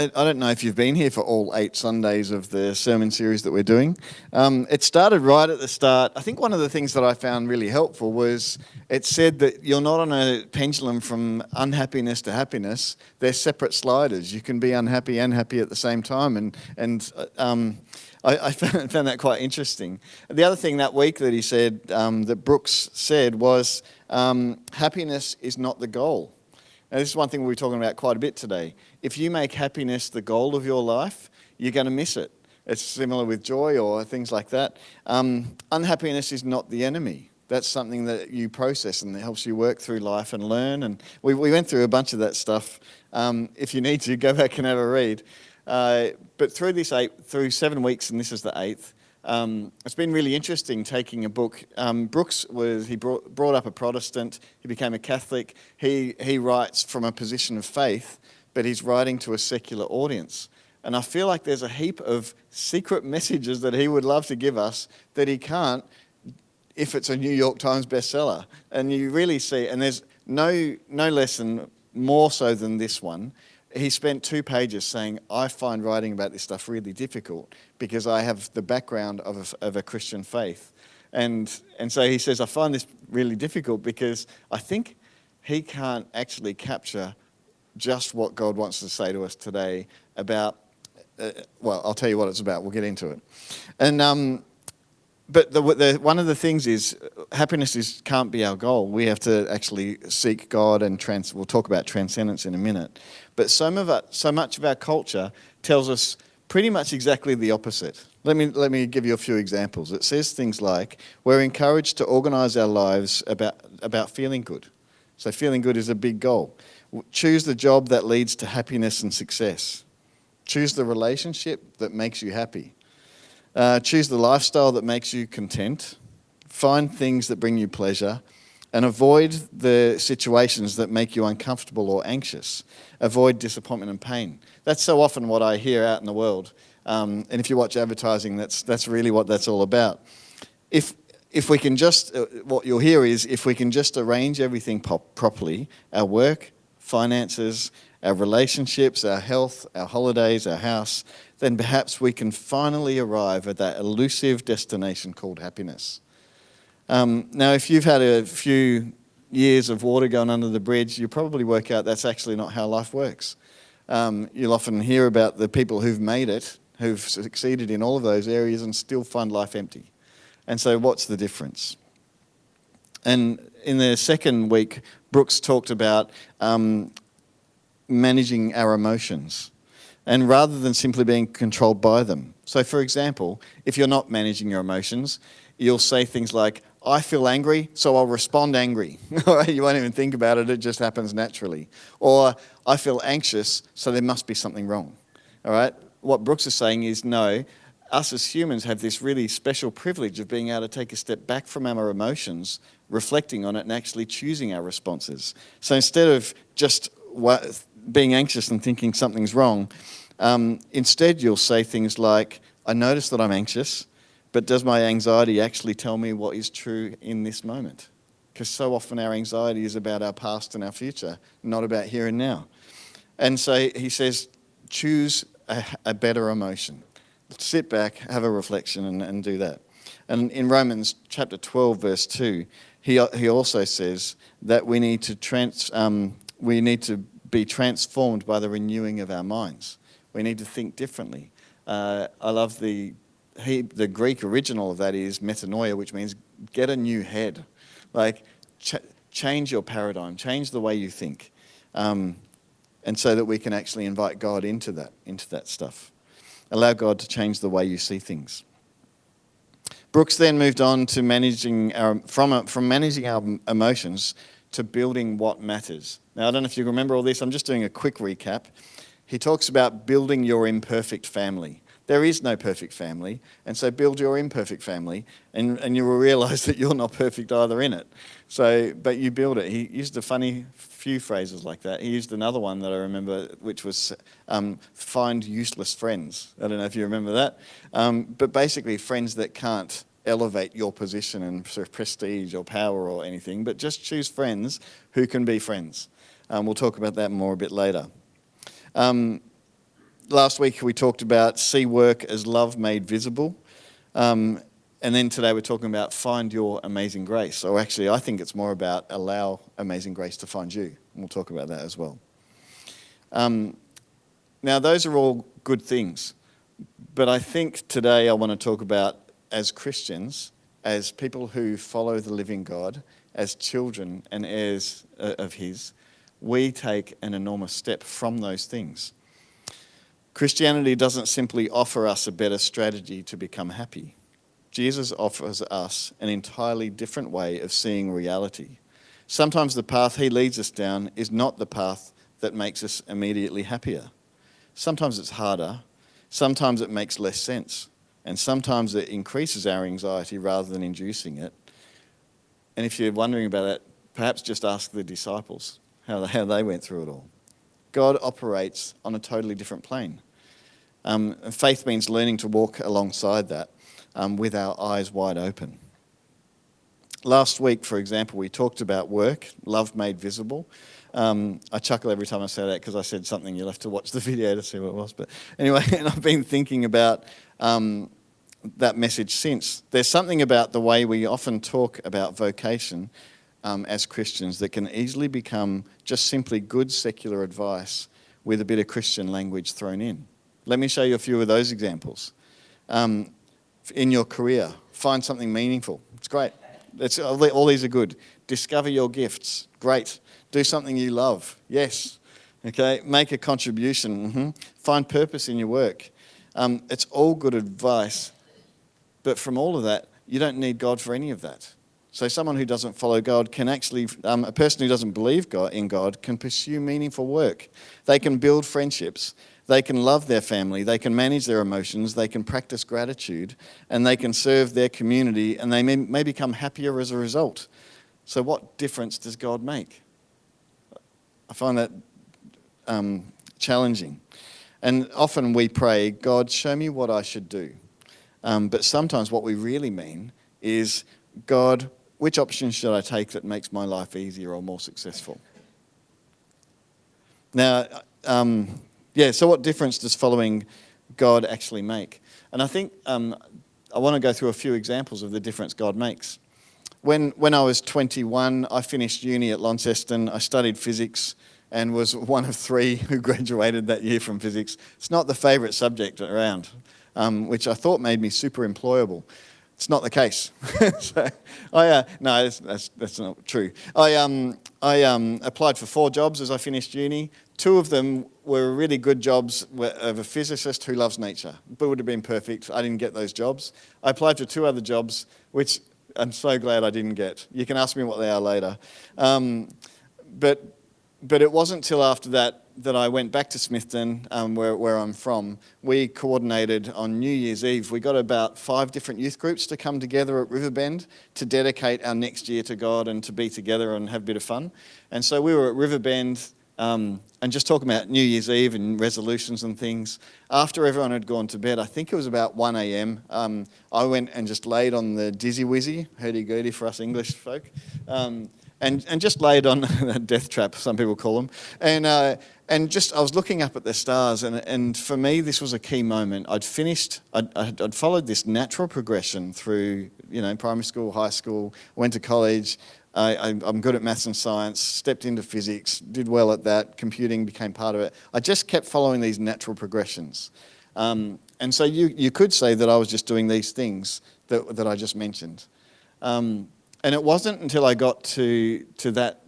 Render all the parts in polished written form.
I don't know if you've been here for all 8 Sundays of the sermon series that we're doing. It started right at the start. I think one of the things that I found really helpful was it said that you're not on a pendulum from unhappiness to happiness. They're separate sliders. You can be unhappy and happy at the same time. I found that quite interesting. The other thing that week that he said, that Brooks said, was happiness is not the goal. Now, this is one thing we'll be talking about quite a bit today. If you make happiness the goal of your life, you're going to miss it. It's similar with joy or things like that. Unhappiness is not the enemy. That's something that you process and it helps you work through life and learn. And we went through a bunch of that stuff. If you need to, go back and have a read. But through 7 weeks, and this is the 8th, it's been really interesting taking a book. Brooks brought up a Protestant. He became a Catholic. He writes from a position of faith, but he's writing to a secular audience. And I feel like there's a heap of secret messages that he would love to give us that he can't if it's a New York Times bestseller. And you really see, and there's no lesson more so than this one. He spent 2 pages saying, I find writing about this stuff really difficult because I have the background of a Christian faith. And so he says, I find this really difficult because I think he can't actually capture just what God wants to say to us today about, I'll tell you what it's about. We'll get into it. And but one of the things is happiness can't be our goal. We have to actually seek God, and we'll talk about transcendence in a minute. But so much of our culture tells us pretty much exactly the opposite. Let me give you a few examples. It says things like, we're encouraged to organise our lives about feeling good. So feeling good is a big goal. Choose the job that leads to happiness and success. Choose the relationship that makes you happy. Choose the lifestyle that makes you content. Find things that bring you pleasure. And avoid the situations that make you uncomfortable or anxious. Avoid disappointment and pain. That's so often what I hear out in the world. And if you watch advertising, that's really what that's all about. If we can just, what you'll hear is, if we can just arrange everything properly, our work, finances, our relationships, our health, our holidays, our house, then perhaps we can finally arrive at that elusive destination called happiness. Now, if you've had a few years of water going under the bridge, you probably work out that's actually not how life works. You'll often hear about the people who've made it, who've succeeded in all of those areas and still find life empty. And so what's the difference? And in the second week, Brooks talked about managing our emotions, and rather than simply being controlled by them. So for example, if you're not managing your emotions, you'll say things like, I feel angry, so I'll respond angry. You won't even think about it, it just happens naturally. Or, I feel anxious, so there must be something wrong. All right? What Brooks is saying is, no, us as humans have this really special privilege of being able to take a step back from our emotions, reflecting on it and actually choosing our responses. So instead of just being anxious and thinking something's wrong, instead you'll say things like, I notice that I'm anxious, but does my anxiety actually tell me what is true in this moment? Because so often our anxiety is about our past and our future, not about here and now. And so he says, choose a better emotion. Sit back, have a reflection, and do that. And in Romans chapter 12, verse 2, he also says that we need to be transformed by the renewing of our minds. We need to think differently. I love the Greek original of that is metanoia, which means get a new head. Like, change your paradigm, change the way you think. And so that we can actually invite God into that stuff. Allow God to change the way you see things. Brooks then moved on to from managing our emotions to building what matters. Now, I don't know if you remember all this. I'm just doing a quick recap. He talks about building your imperfect family. There is no perfect family, and so build your imperfect family, and you will realise that you're not perfect either in it. So, but you build it. He used a funny few phrases like that. He used another one that I remember, which was find useless friends. I don't know if you remember that. But basically friends that can't elevate your position and sort of prestige or power or anything, but just choose friends who can be friends. We'll talk about that more a bit later. Last week we talked about see work as love made visible. And then today we're talking about find your amazing grace. Or actually, I think it's more about allow amazing grace to find you. And we'll talk about that as well. Now, those are all good things. But I think today I want to talk about, as Christians, as people who follow the living God, as children and heirs of his, we take an enormous step from those things. Christianity doesn't simply offer us a better strategy to become happy. Jesus offers us an entirely different way of seeing reality. Sometimes the path he leads us down is not the path that makes us immediately happier. Sometimes it's harder, sometimes it makes less sense, and sometimes it increases our anxiety rather than inducing it. And if you're wondering about that, perhaps just ask the disciples how they went through it all. God operates on a totally different plane. Faith means learning to walk alongside that. With our eyes wide open. Last week, for example, we talked about work, love made visible. I chuckle every time I say that because I said something you'll have to watch the video to see what it was. But anyway, and I've been thinking about that message since. There's something about the way we often talk about vocation as Christians that can easily become just simply good secular advice with a bit of Christian language thrown in. Let me show you a few of those examples. In your career, find something meaningful. It's great. All these are good. Discover your gifts. Great. Do something you love. Yes. Okay. Make a contribution. Mm-hmm. Find purpose in your work. It's all good advice. But from all of that, you don't need God for any of that. So someone who doesn't follow God can actually, a person who doesn't believe in God can pursue meaningful work. They can build friendships. They can love their family, they can manage their emotions, they can practice gratitude, and they can serve their community, and they may become happier as a result. So what difference does God make? I find that challenging. And often we pray, God, show me what I should do. But sometimes what we really mean is, God, which option should I take that makes my life easier or more successful? Now, so what difference does following God actually make? And I think I want to go through a few examples of the difference God makes. When I was 21, I finished uni at Launceston. I studied physics and was one of 3 who graduated that year from physics. It's not the favourite subject around, which I thought made me super employable. It's not the case. No, that's not true. I applied for 4 jobs as I finished uni. 2 of them were really good jobs of a physicist who loves nature. But it would have been perfect. I didn't get those jobs. I applied for 2 other jobs, which I'm so glad I didn't get. You can ask me what they are later. But it wasn't till after that I went back to Smithton, where I'm from. We coordinated on New Year's Eve. We got about 5 different youth groups to come together at Riverbend to dedicate our next year to God and to be together and have a bit of fun. And so we were at Riverbend and just talking about New Year's Eve and resolutions and things. After everyone had gone to bed, I think it was about 1 a.m., I went and just laid on the dizzy wizzy, hurdy-gurdy for us English folk, and just laid on that death trap, some people call them, and just I was looking up at the stars, and for me this was a key moment. I'd followed this natural progression through, primary school, high school, went to college. I'm good at maths and science, stepped into physics, did well at that, computing became part of it. I just kept following these natural progressions. And so you could say that I was just doing these things that I just mentioned. And it wasn't until I got to that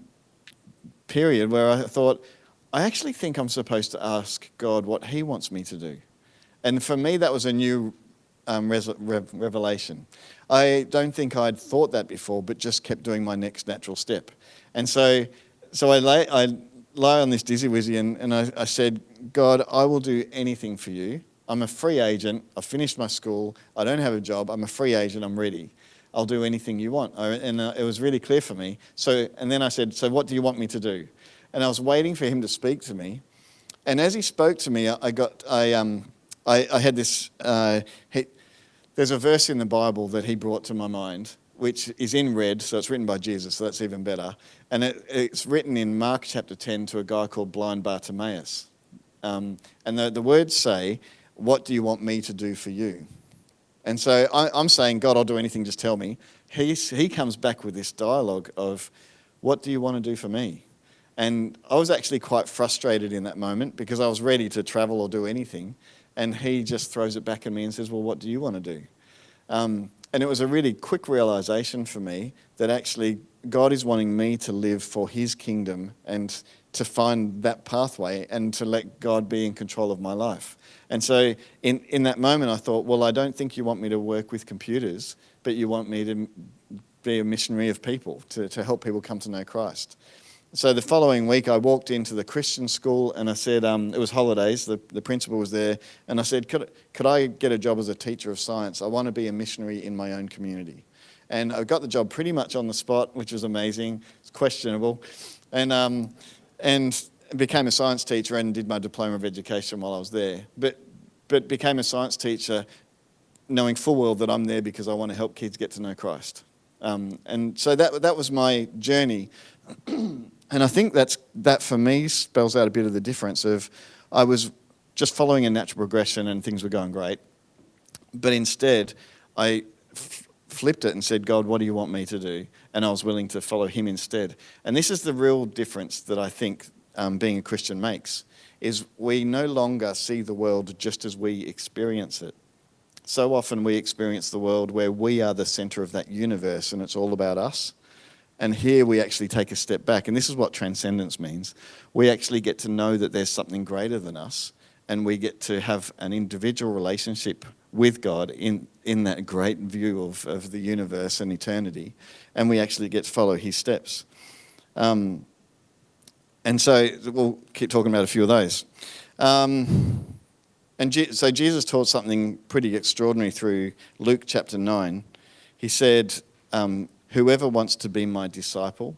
period where I thought, I actually think I'm supposed to ask God what he wants me to do. And for me, that was a new revelation. I don't think I'd thought that before, but just kept doing my next natural step. And so I lie on this dizzy wizzy and I said, God, I will do anything for you. I'm a free agent. I've finished my school. I don't have a job. I'm a free agent. I'm ready. I'll do anything you want. And it was really clear for me. And then I said, so what do you want me to do? And I was waiting for him to speak to me. And as he spoke to me, I had this, there's a verse in the Bible that he brought to my mind, which is in red, so it's written by Jesus, so that's even better. And it's written in Mark chapter 10 to a guy called blind Bartimaeus. And the words say, what do you want me to do for you? And so I'm saying, God, I'll do anything, just tell me. He comes back with this dialogue of, what do you want to do for me? And I was actually quite frustrated in that moment because I was ready to travel or do anything. And he just throws it back at me and says, well, what do you want to do? And it was a really quick realization for me that actually God is wanting me to live for his kingdom and to find that pathway and to let God be in control of my life. And so in that moment, I thought, well, I don't think you want me to work with computers, but you want me to be a missionary of people, to help people come to know Christ. So the following week, I walked into the Christian school and I said, it was holidays, the principal was there, and I said, could I get a job as a teacher of science? I want to be a missionary in my own community. And I got the job pretty much on the spot, which was amazing. It's questionable. And became a science teacher and did my diploma of education while I was there. But became a science teacher knowing full well that I'm there because I want to help kids get to know Christ. And so that was my journey. And I think that for me spells out a bit of the difference of I was just following a natural progression and things were going great. But instead, I flipped it and said, God, what do you want me to do? And I was willing to follow him instead. And this is the real difference that I think being a Christian makes, is we no longer see the world just as we experience it. So often we experience the world where we are the center of that universe and it's all about us. And here we actually take a step back. And this is what transcendence means. We actually get to know that there's something greater than us, and we get to have an individual relationship with God in that great view of the universe and eternity. And we actually get to follow his steps. And so we'll keep talking about a few of those. So Jesus taught something pretty extraordinary through Luke chapter 9. He said, whoever wants to be my disciple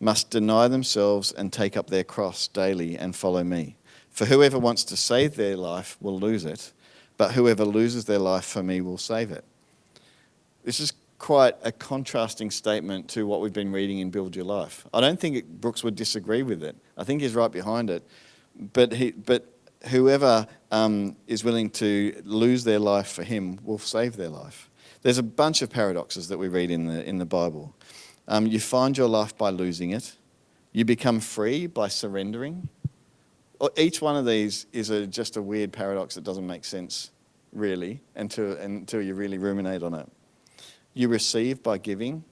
must deny themselves and take up their cross daily and follow me. For whoever wants to save their life will lose it, but whoever loses their life for me will save it. This is quite a contrasting statement to what we've been reading in Build Your Life. I don't think Brooks would disagree with it. I think he's right behind it. But whoever is willing to lose their life for him will save their life. There's a bunch of paradoxes that we read in the Bible. You find your life by losing it. You become free by surrendering. Each one of these is just a weird paradox that doesn't make sense, really, until you really ruminate on it. You receive by giving.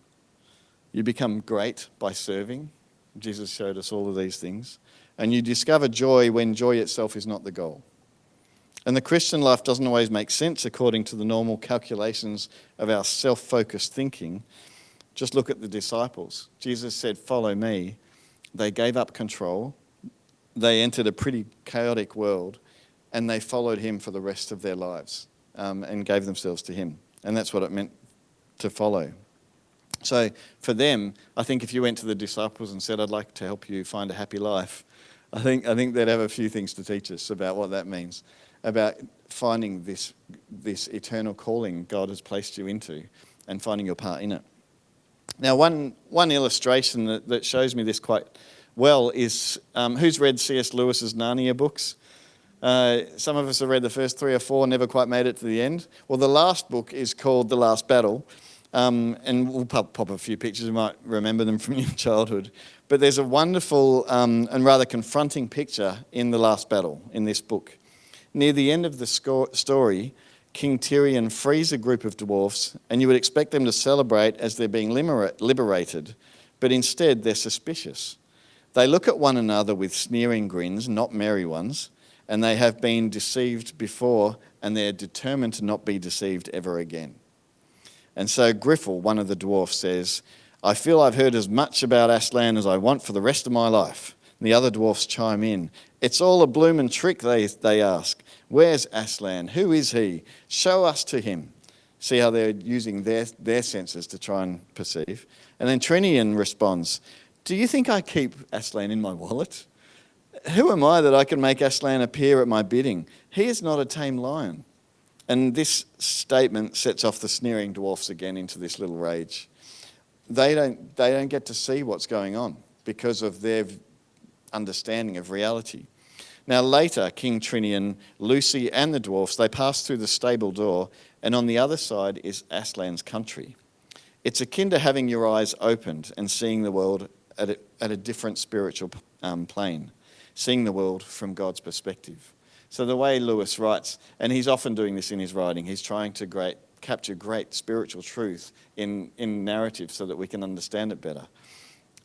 You become great by serving. Jesus showed us all of these things. And you discover joy when joy itself is not the goal. And the Christian life doesn't always make sense according to the normal calculations of our self-focused thinking. Just look at the disciples. Jesus said, follow me. They gave up control. They entered a pretty chaotic world, and they followed him for the rest of their lives and gave themselves to him. And that's what it meant to follow. So for them, I think if you went to the disciples and said, I'd like to help you find a happy life, I think they'd have a few things to teach us about what that means, about finding this eternal calling God has placed you into and finding your part in it. Now, one illustration that shows me this quite well is, who's read C.S. Lewis's Narnia books? Some of us have read the first 3 or 4, never quite made it to the end. Well, the last book is called The Last Battle, and we'll pop a few pictures, you might remember them from your childhood. But there's a wonderful and rather confronting picture in The Last Battle, in this book. Near the end of the story, King Tyrion frees a group of dwarfs, and you would expect them to celebrate as they're being liberated, but instead they're suspicious. They look at one another with sneering grins, not merry ones, and they have been deceived before, and they're determined to not be deceived ever again. And so Griffel, one of the dwarfs, says, I feel I've heard as much about Aslan as I want for the rest of my life. And the other dwarfs chime in. It's all a bloomin' trick, they ask. Where's Aslan? Who is he? Show us to him. See how they're using their senses to try and perceive. And then Trinian responds, do you think I keep Aslan in my wallet? Who am I that I can make Aslan appear at my bidding? He is not a tame lion. And this statement sets off the sneering dwarfs again into this little rage. They don't get to see what's going on because of their understanding of reality. Now later, King Trinian, Lucy and the dwarfs, they pass through the stable door, and on the other side is Aslan's country. It's akin to having your eyes opened and seeing the world at a different spiritual plane, seeing the world from God's perspective. So the way Lewis writes, and he's often doing this in his writing, he's trying to capture great spiritual truth in narrative so that we can understand it better.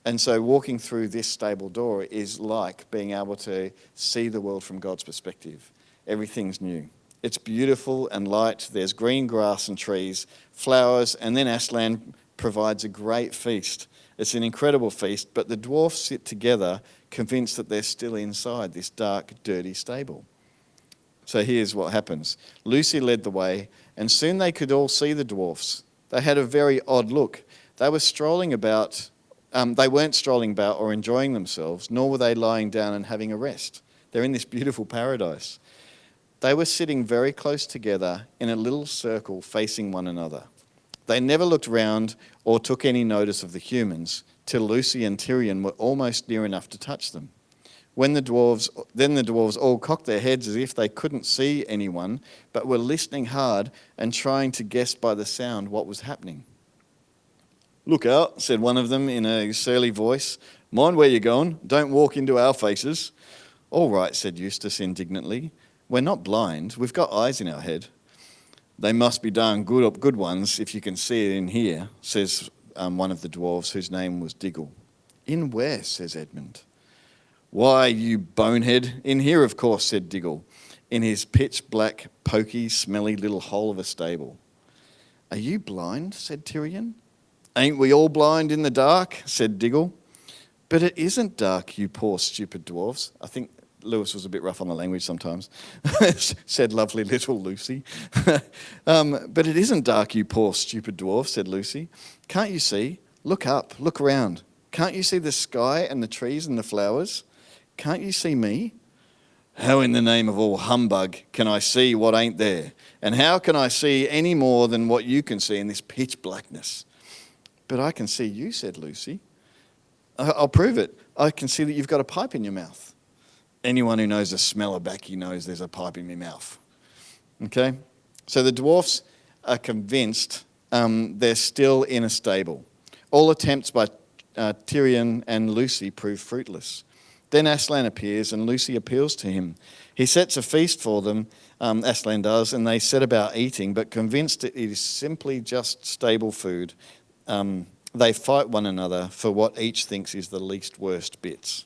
And so walking through this stable door is like being able to see the world from God's perspective. Everything's new. It's beautiful and light. There's green grass and trees, flowers, and then Aslan provides a great feast. It's an incredible feast, but the dwarfs sit together convinced that they're still inside this dark, dirty stable. So here's what happens. Lucy led the way, and soon they could all see the dwarfs. They had a very odd look. They were strolling about. They weren't strolling about or enjoying themselves, nor were they lying down and having a rest. They're in this beautiful paradise. They were sitting very close together in a little circle facing one another. They never looked round or took any notice of the humans till Lucy and Tyrion were almost near enough to touch them. Then the dwarves all cocked their heads as if they couldn't see anyone, but were listening hard and trying to guess by the sound what was happening. "Look out," said one of them in a surly voice. "Mind where you're going. Don't walk into our faces." "All right," said Eustace indignantly. "We're not blind. We've got eyes in our head." "They must be darn good ones if you can see it in here," says one of the dwarves whose name was Diggle. "In where?" says Edmund. "Why, you bonehead, in here, of course," said Diggle, in his pitch-black, poky, smelly little hole of a stable. "Are you blind?" said Tyrion. "Ain't we all blind in the dark?" said Diggle. "But it isn't dark, you poor stupid dwarves." I think Lewis was a bit rough on the language sometimes, said lovely little Lucy. "But it isn't dark, you poor stupid dwarf," said Lucy. "Can't you see? Look up, look around. Can't you see the sky and the trees and the flowers? Can't you see me?" "How in the name of all humbug can I see what ain't there? And how can I see any more than what you can see in this pitch blackness?" "But I can see you," said Lucy. "I'll prove it. I can see that you've got a pipe in your mouth." Anyone who knows the smell of baccy knows there's a pipe in my mouth. Okay? So the dwarfs are convinced they're still in a stable. All attempts by Tyrion and Lucy prove fruitless. Then Aslan appears and Lucy appeals to him. He sets a feast for them, Aslan does, and they set about eating, but convinced it is simply just stable food, they fight one another for what each thinks is the least worst bits.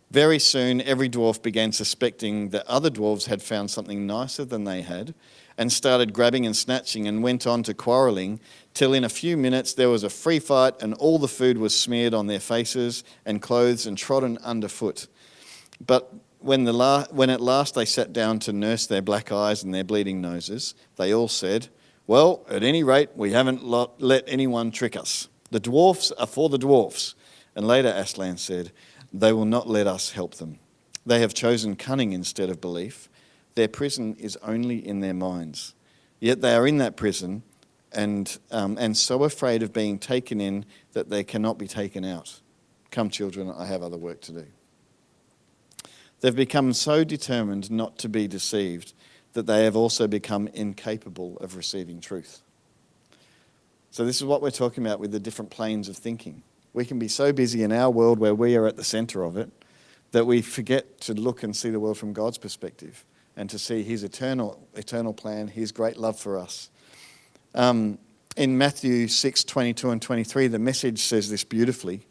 Very soon, every dwarf began suspecting that other dwarves had found something nicer than they had and started grabbing and snatching and went on to quarrelling till in a few minutes there was a free fight and all the food was smeared on their faces and clothes and trodden underfoot. But when at last they sat down to nurse their black eyes and their bleeding noses, they all said, "Well, at any rate, we haven't let anyone trick us. The dwarfs are for the dwarfs." And later Aslan said, "They will not let us help them. They have chosen cunning instead of belief. Their prison is only in their minds. Yet they are in that prison and so afraid of being taken in that they cannot be taken out. Come, children, I have other work to do." They've become so determined not to be deceived that they have also become incapable of receiving truth. So this is what we're talking about with the different planes of thinking. We can be so busy in our world where we are at the centre of it that we forget to look and see the world from God's perspective and to see his eternal plan, his great love for us. In Matthew 6:22 and 23, the Message says this beautifully.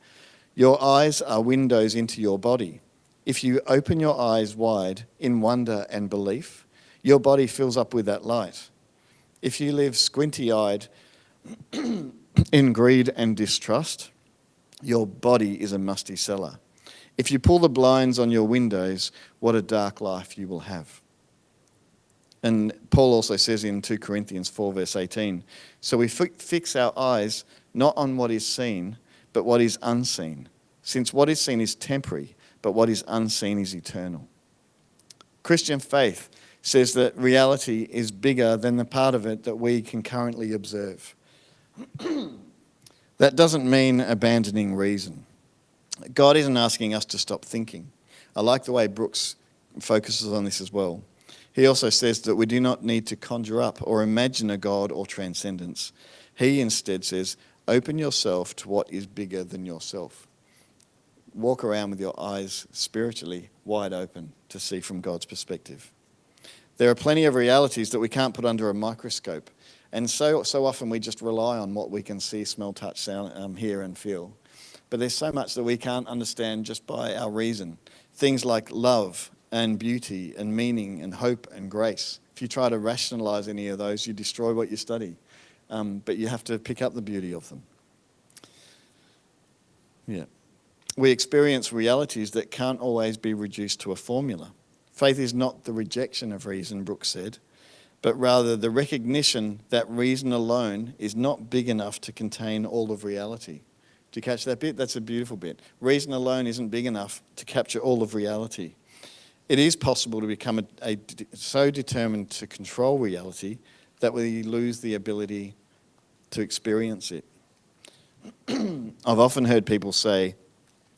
"Your eyes are windows into your body. If you open your eyes wide in wonder and belief, your body fills up with that light. If you live squinty-eyed in greed and distrust, your body is a musty cellar. If you pull the blinds on your windows, what a dark life you will have." And Paul also says in 2 Corinthians 4 verse 18, "So we fix our eyes not on what is seen, but what is unseen, since what is seen is temporary, but what is unseen is eternal." Christian faith says that reality is bigger than the part of it that we can currently observe. That doesn't mean abandoning reason. God isn't asking us to stop thinking. I like the way Brooks focuses on this as well. He also says that we do not need to conjure up or imagine a God or transcendence. He instead says, open yourself to what is bigger than yourself. Walk around with your eyes spiritually wide open to see from God's perspective. There are plenty of realities that we can't put under a microscope. And so often we just rely on what we can see, smell, touch, sound, hear and feel. But there's so much that we can't understand just by our reason. Things like love and beauty and meaning and hope and grace. If you try to rationalize any of those, you destroy what you study. But you have to pick up the beauty of them. Yeah. We experience realities that can't always be reduced to a formula. Faith is not the rejection of reason, Brooks said, but rather the recognition that reason alone is not big enough to contain all of reality. Do you catch that bit? That's a beautiful bit. Reason alone isn't big enough to capture all of reality. It is possible to become so determined to control reality that we lose the ability to experience it. I've often heard people say,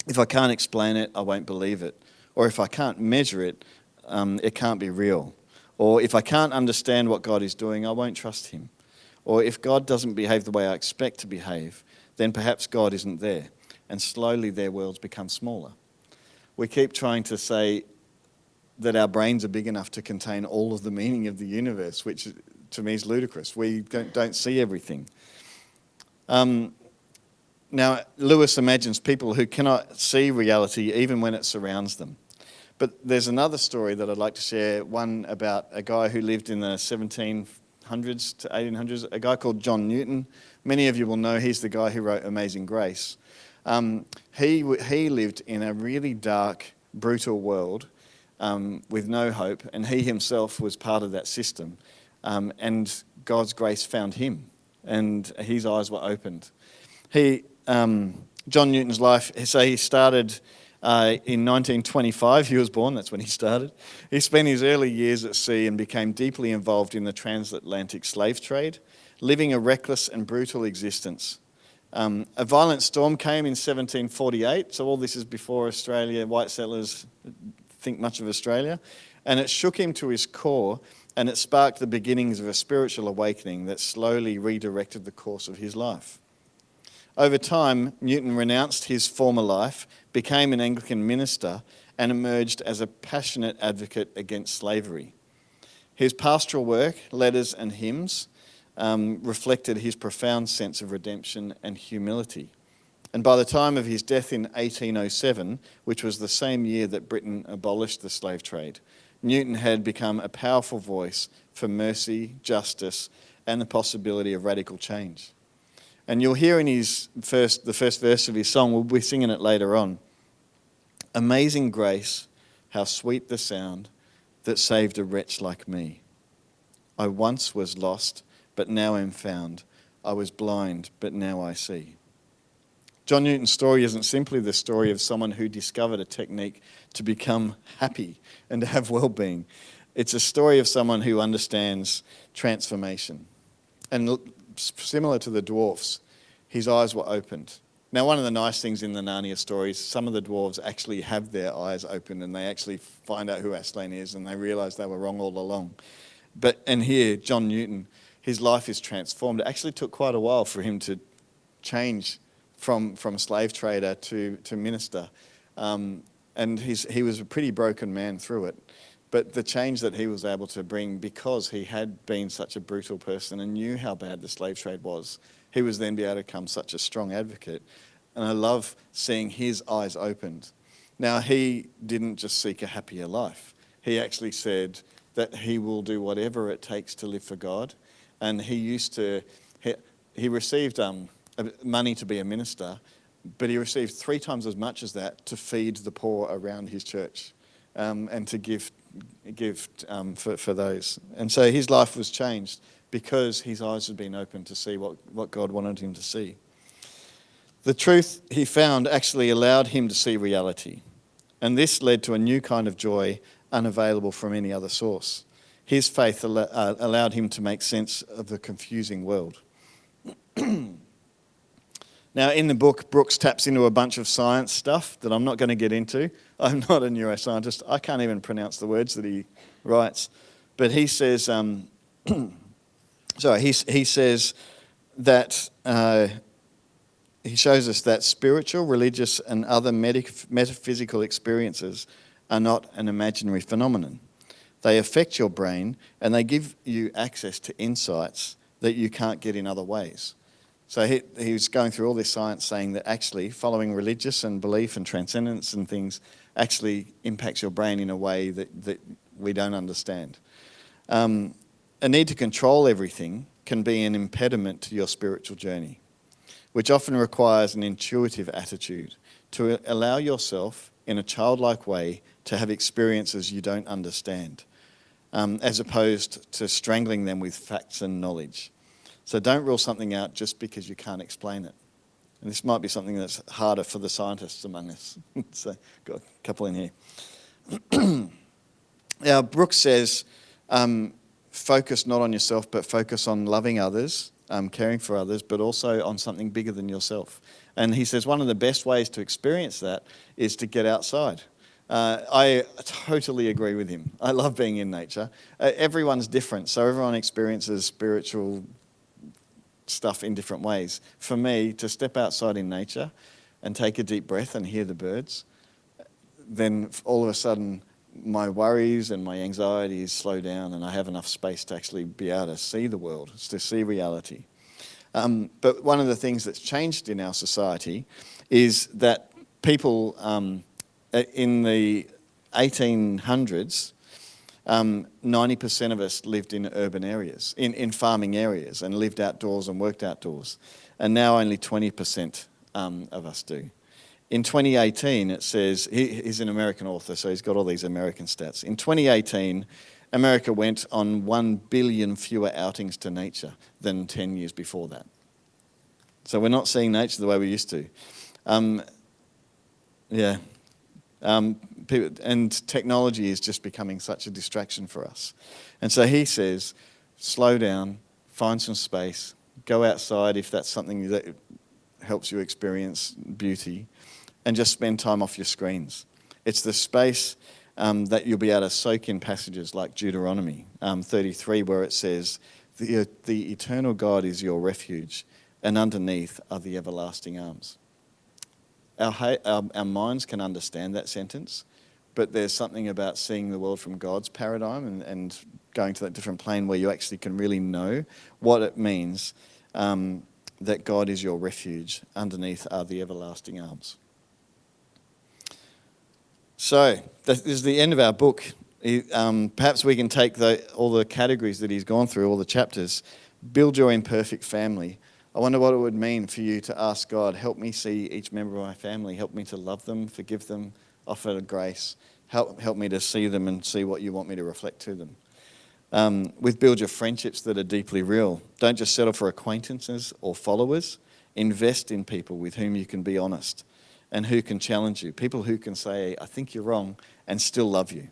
if I can't explain it, I won't believe it. Or if I can't measure it, it can't be real. Or if I can't understand what God is doing, I won't trust him. Or if God doesn't behave the way I expect to behave, then perhaps God isn't there. And slowly their worlds become smaller. We keep trying to say that our brains are big enough to contain all of the meaning of the universe, which to me is ludicrous. We don't see everything. Now, Lewis imagines people who cannot see reality even when it surrounds them. But there's another story that I'd like to share, one about a guy who lived in the 1700s to 1800s, a guy called John Newton. Many of you will know he's the guy who wrote Amazing Grace. He lived in a really dark, brutal world with no hope, and he himself was part of that system. And God's grace found him, and his eyes were opened. John Newton's life, so he started in 1925. He was born, that's when he started. He spent his early years at sea and became deeply involved in the transatlantic slave trade, living a reckless and brutal existence. A violent storm came in 1748, so all this is before Australia, white settlers think much of Australia, and it shook him to his core, and it sparked the beginnings of a spiritual awakening that slowly redirected the course of his life. Over time, Newton renounced his former life, became an Anglican minister, and emerged as a passionate advocate against slavery. His pastoral work, letters and hymns, reflected his profound sense of redemption and humility. And by the time of his death in 1807, which was the same year that Britain abolished the slave trade, Newton had become a powerful voice for mercy, justice, and the possibility of radical change. And you'll hear in the first verse of his song, we'll be singing it later on. Amazing grace, how sweet the sound that saved a wretch like me. I once was lost, but now am found. I was blind, but now I see. John Newton's story isn't simply the story of someone who discovered a technique to become happy and to have well-being. It's a story of someone who understands transformation. And similar to the dwarfs, his eyes were opened. Now, one of the nice things in the Narnia stories, some of the dwarves actually have their eyes opened and they actually find out who Aslan is and they realise they were wrong all along. And here, John Newton, his life is transformed. It actually took quite a while for him to change from slave trader to minister. And he was a pretty broken man through it. But the change that he was able to bring, because he had been such a brutal person and knew how bad the slave trade was, he was then be able to become such a strong advocate. And I love seeing his eyes opened. Now, he didn't just seek a happier life. He actually said that he will do whatever it takes to live for God. And he received money to be a minister, but he received 3 times as much as that to feed the poor around his church and to give for those. And so his life was changed because his eyes had been opened to see what God wanted him to see. The truth he found actually allowed him to see reality. And this led to a new kind of joy unavailable from any other source. His faith allowed him to make sense of the confusing world. Now, in the book, Brooks taps into a bunch of science stuff that I'm not going to get into. I'm not a neuroscientist. I can't even pronounce the words that he writes. But he says, he says that he shows us that spiritual, religious, and other metaphysical experiences are not an imaginary phenomenon. They affect your brain and they give you access to insights that you can't get in other ways. So he was going through all this science saying that actually following religious and belief and transcendence and things actually impacts your brain in a way that we don't understand. A need to control everything can be an impediment to your spiritual journey, which often requires an intuitive attitude to allow yourself in a childlike way to have experiences you don't understand, as opposed to strangling them with facts and knowledge. So don't rule something out just because you can't explain it. And this might be something that's harder for the scientists among us. So got a couple in here. Now, Brooks says, focus not on yourself, but focus on loving others, caring for others, but also on something bigger than yourself. And he says one of the best ways to experience that is to get outside. I totally agree with him. I love being in nature. Everyone's different, so everyone experiences spiritual stuff in different ways. For me, to step outside in nature and take a deep breath and hear the birds, then all of a sudden my worries and my anxieties slow down and I have enough space to actually be able to see the world, to see reality. But one of the things that's changed in our society is that people in the 1800s, 90% of us lived in urban areas, in farming areas, and lived outdoors and worked outdoors. And now only 20% of us do. In 2018, it says, he's an American author, so he's got all these American stats. In 2018, America went on 1 billion fewer outings to nature than 10 years before that. So we're not seeing nature the way we used to. And technology is just becoming such a distraction for us. And so he says, slow down, find some space, go outside if that's something that helps you experience beauty, and just spend time off your screens. It's the space that you'll be able to soak in passages like Deuteronomy 33, where it says, the eternal God is your refuge, and underneath are the everlasting arms. Our minds can understand that sentence, but there's something about seeing the world from God's paradigm and going to that different plane where you actually can really know what it means that God is your refuge. Underneath are the everlasting arms. So this is the end of our book. Perhaps we can take all the categories that he's gone through, all the chapters, build your imperfect family. I wonder what it would mean for you to ask God, help me see each member of my family, help me to love them, forgive them, offer grace, help me to see them and see what you want me to reflect to them. With build your friendships that are deeply real. Don't just settle for acquaintances or followers. Invest in people with whom you can be honest and who can challenge you. People who can say, I think you're wrong, and still love you.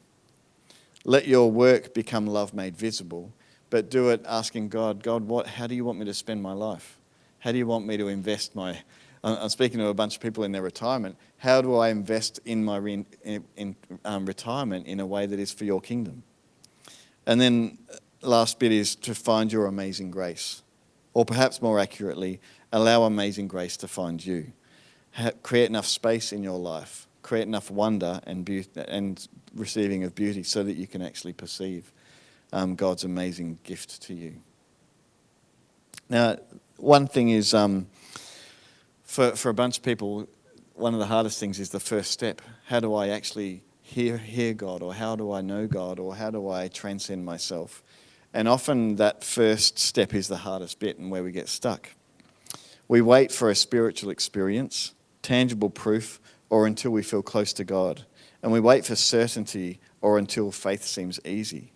Let your work become love made visible, but do it asking God, how do you want me to spend my life? How do you want me to invest I'm speaking to a bunch of people in their retirement. How do I invest in my retirement in a way that is for your kingdom? And then last bit is to find your amazing grace. Or perhaps more accurately, allow amazing grace to find you. Create enough space in your life. Create enough wonder and beauty and receiving of beauty so that you can actually perceive God's amazing gift to you. Now, one thing is, for a bunch of people, one of the hardest things is the first step. How do I actually hear God, or how do I know God, or how do I transcend myself? And often that first step is the hardest bit and where we get stuck. We wait for a spiritual experience, tangible proof, or until we feel close to God. And we wait for certainty or until faith seems easy.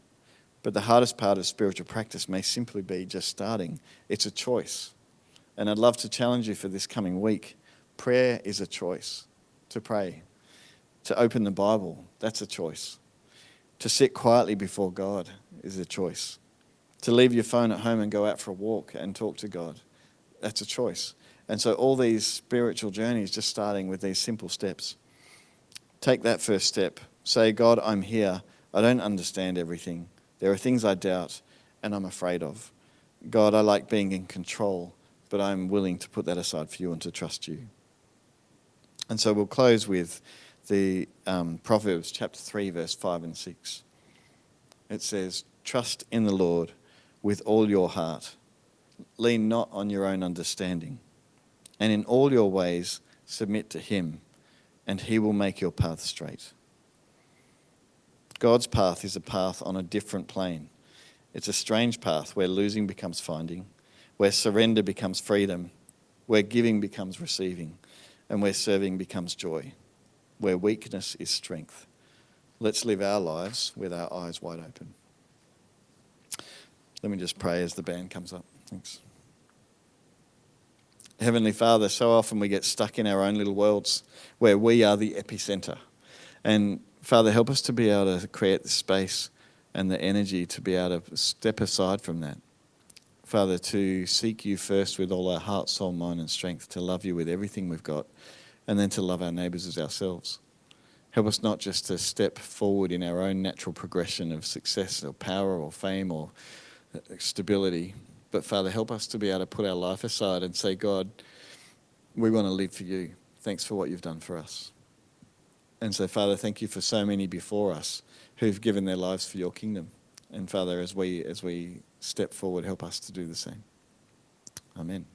But the hardest part of spiritual practice may simply be just starting. It's a choice. And I'd love to challenge you for this coming week. Prayer is a choice. To pray. To open the Bible, that's a choice. To sit quietly before God is a choice. To leave your phone at home and go out for a walk and talk to God, that's a choice. And so all these spiritual journeys just starting with these simple steps. Take that first step. Say, God, I'm here. I don't understand everything. There are things I doubt and I'm afraid of. God, I like being in control, but I'm willing to put that aside for you and to trust you. And so we'll close with the Proverbs chapter 3, verse 5 and 6. It says, trust in the Lord with all your heart. Lean not on your own understanding. And in all your ways submit to him, and he will make your path straight. God's path is a path on a different plane. It's a strange path where losing becomes finding, where surrender becomes freedom, where giving becomes receiving, and where serving becomes joy, where weakness is strength. Let's live our lives with our eyes wide open. Let me just pray as the band comes up. Thanks. Heavenly Father, so often we get stuck in our own little worlds where we are the epicenter. And Father, help us to be able to create the space and the energy to be able to step aside from that. Father, to seek you first with all our heart, soul, mind and strength, to love you with everything we've got, and then to love our neighbours as ourselves. Help us not just to step forward in our own natural progression of success or power or fame or stability, but Father, help us to be able to put our life aside and say, God, we want to live for you. Thanks for what you've done for us. And so, Father, thank you for so many before us who've given their lives for your kingdom. And Father, as we step forward, help us to do the same. Amen.